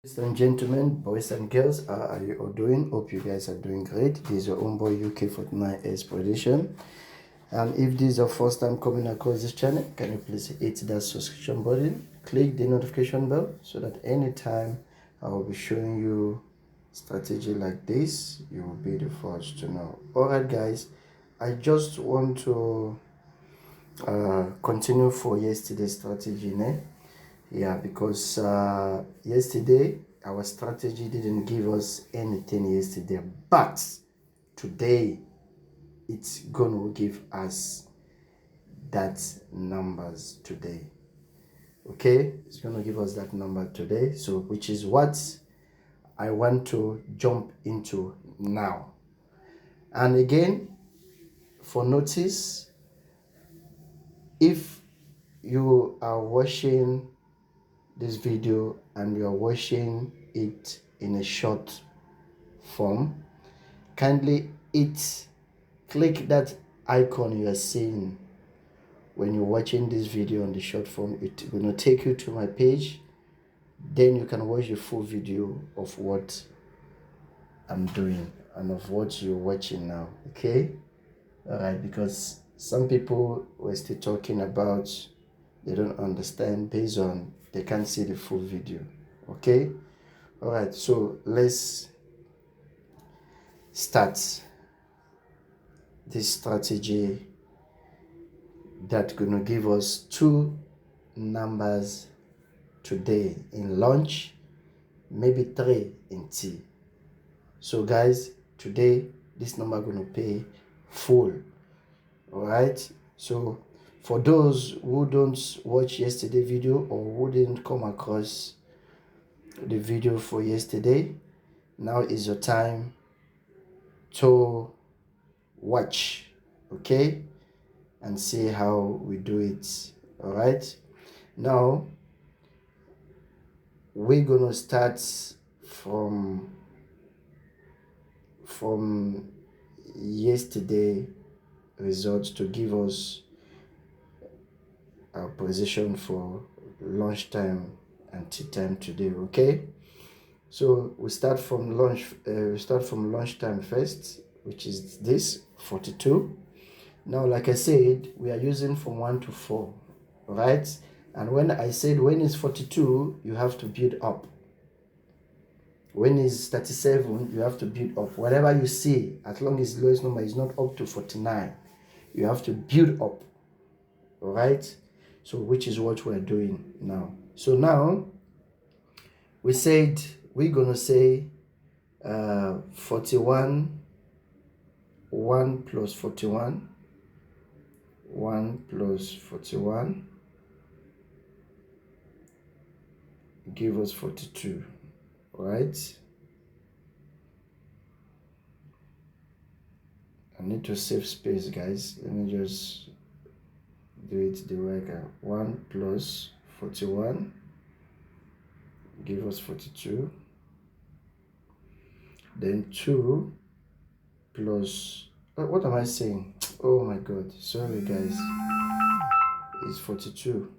Ladies and gentlemen, boys and girls, how are you all doing? Hope you guys are doing great. This is your own boy Uk49s Production. And if this is your first time coming across this channel, can you please hit that subscription button, click the notification bell so that anytime I will be showing you strategy like this, you will be the first to know. Alright guys, I just want to continue for yesterday's strategy. Yeah, because yesterday our strategy didn't give us anything yesterday, but today it's gonna give us that numbers today. Okay, it's gonna give us that number today, so which is what I want to jump into now. And again, for notice, if you are watching this video and you are watching it in a short form, kindly click that icon you are seeing when you're watching this video on the short form. It's going to take you to my page, then you can watch the full video of what I'm doing and of what you're watching now. Okay, all right, because some people were still talking about they don't understand based on they can't see the full video. Okay, all right, so let's start this strategy that's gonna give us two numbers today in lunch, maybe three in tea. So guys, today this number gonna pay full. All right, so for those who don't watch yesterday video or who didn't come across the video for yesterday, now is your time to watch, okay, and see how we do it. All right, now we're gonna start from yesterday results to give us our position for lunchtime and tea time today. Okay, so we start from lunchtime first, which is this 42. Now, like I said, we are using from 1 to 4, right? And when I said when it's 42, you have to build up. When it's 37, you have to build up. Whatever you see, as long as the lowest number is not up to 49, you have to build up. All right? So, which is what we're doing now. So now, we said we're going to say 41, 1 plus 41, 1 plus 41, give us 42. Right, I need to save space, guys. Let me just do it the way I can. 1 plus 41 give us 42. Then 2 plus what am I saying? Oh my god, sorry guys. It's 42.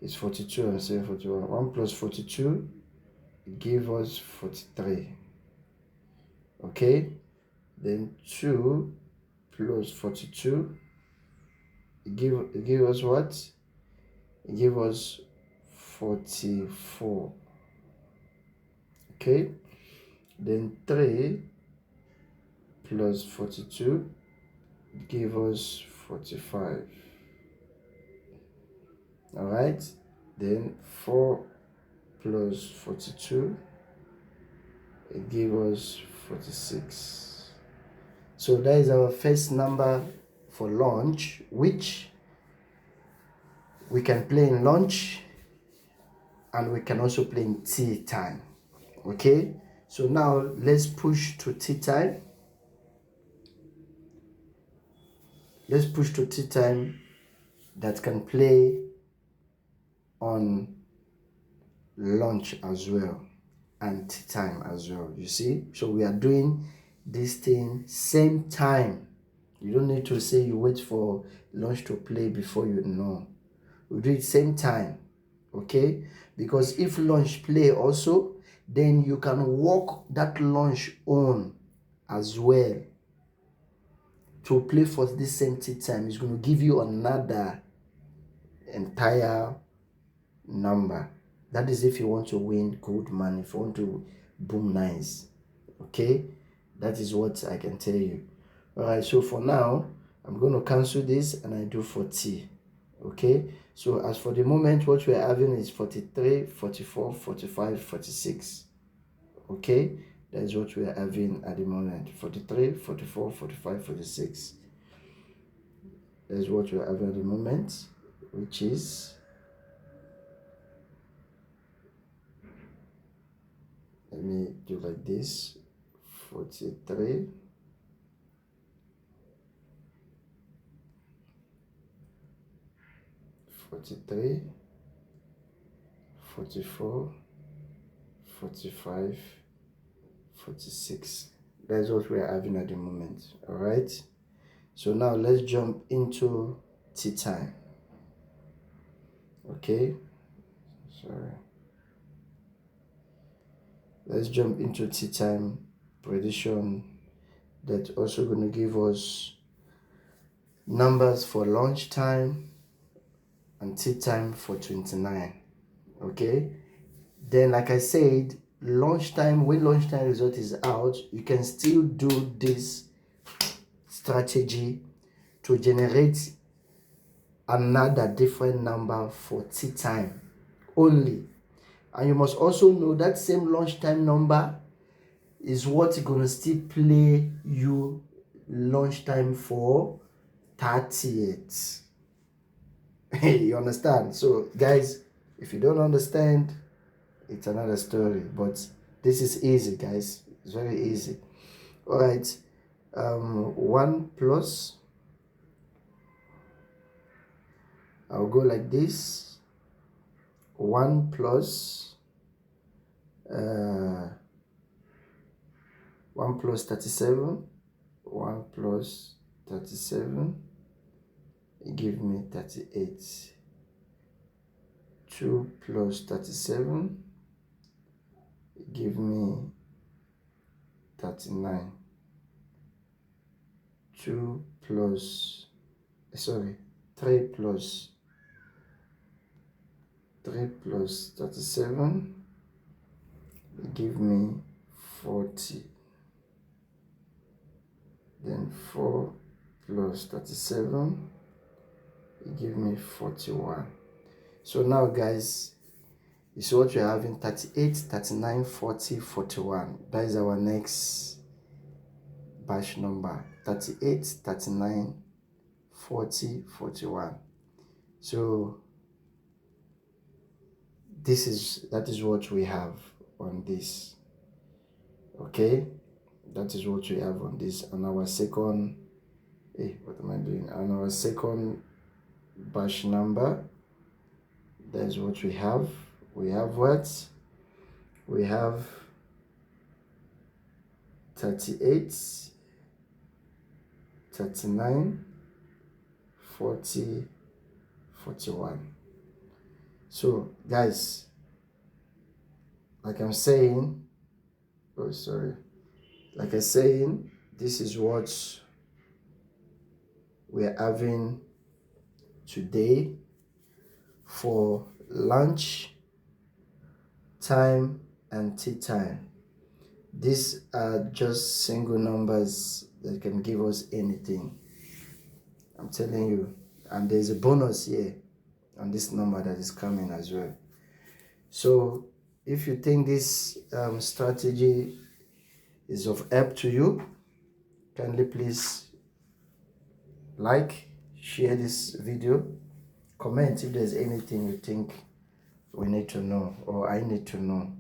It's 42. I'm saying 41. 1 plus 42 give us 43. Okay, then 2 plus 42 give us what? Give us 44. Okay, then 3 plus 42 give us 45. All right, then 4 plus 42 give us 46. So that is our first number for lunch, which we can play in lunch and we can also play in tea time. Okay, so now let's push to tea time. Let's push to tea time that can play on lunch as well and tea time as well. You see, so we are doing this thing same time. You don't need to say you wait for lunch to play before you know. We do it same time. okay? Because if lunch play also, then you can walk that lunch on as well to play for this same tea time. It's going to give you another entire number. That is if you want to win good money, if you want to boom nice, okay? That is what I can tell you. All right, so for now, I'm going to cancel this and I do 40, okay? So as for the moment, what we're having is 43, 44, 45, 46, okay? That is what we're having at the moment. 43, 44, 45, 46. That is what we're having at the moment, which is, let me do like this, 43, 43, 44, 45, 46. That's what we're having at the moment. All right, so now let's jump into tea time. Okay, sorry, let's jump into tea time prediction. That's also going to give us numbers for lunchtime and tea time for 29. Okay, then like I said, lunchtime, when lunchtime result is out, you can still do this strategy to generate another different number for tea time only. And you must also know that same lunchtime number is what's gonna still play you lunchtime for 30th. You understand? So guys, if you don't understand, it's another story, but this is easy, guys. It's very easy. All right, 1 plus, I'll go like this, 1 plus 1 plus 37, 1 plus 37, give me 38. 2 plus 37, give me 39. 2 plus, sorry, 3 plus 37, give me 40. Then 4 plus 37, give me 41. So now guys, you see what we're having: 38, 39, 40, 41. That is our next batch number: 38, 39, 40, 41. So that is what we have on this. Okay, that is what we have on this. On our second, what am I doing? On our second batch number, that's what we have. We have what? We have 38, 39, 40, 41. So guys, like I'm saying, like I'm saying, this is what we're having today for lunch time and tea time. These are just single numbers that can give us anything, I'm telling you. And there's a bonus here on this number that is coming as well. So if you think this strategy is of help to you, kindly please like, share this video, comment if there's anything you think we need to know or I need to know.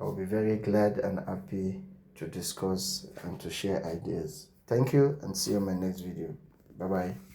I will be very glad and happy to discuss and to share ideas. Thank you and see you in my next video. Bye bye.